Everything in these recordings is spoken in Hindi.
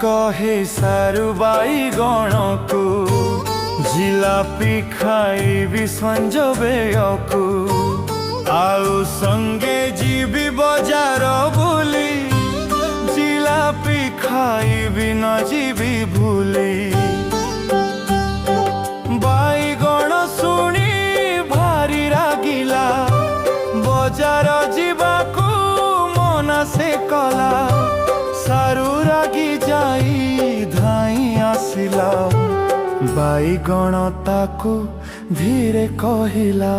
कहे सारू बाईगण को जिलापी खाइबी संज बेयकू आउ संगे जीवी बजार बुली जिलापी खाइबी न जीवी भूली बाईगण शुणी भारी रागिला बजार जीवाकू मना से कला सारू रागी जाई धाई आसिला बाईगण ताकू धीरे कहिला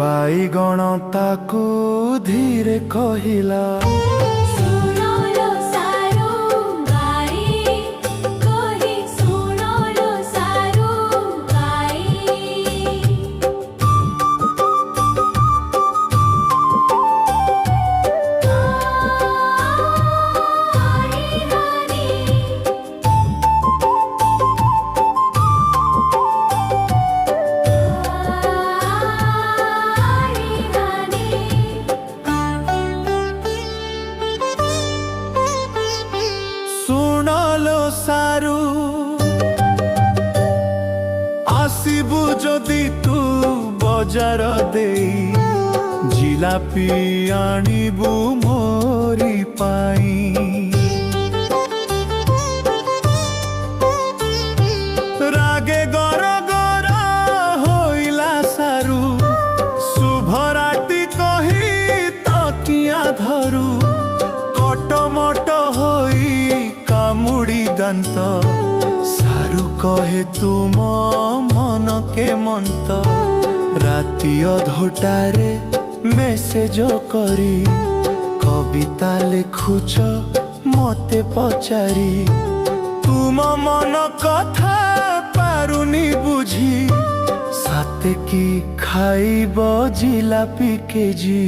बाईगण ताकू धीरे कहिला सारू आसिबु जदि तू बजार देई जिलापी आनिबु मोरी पाई रागे गर गर होइला सारू शुभराती कही तकिया धरू कटमट होई कामुड़ी दांत सारू कहे तुम मन के मंत राति अधोटारे मेसेज करी कविता लिखुच मते पचारी तुम मन कथा पारुनी बुझी साथे की खाइब जिलापी केजी।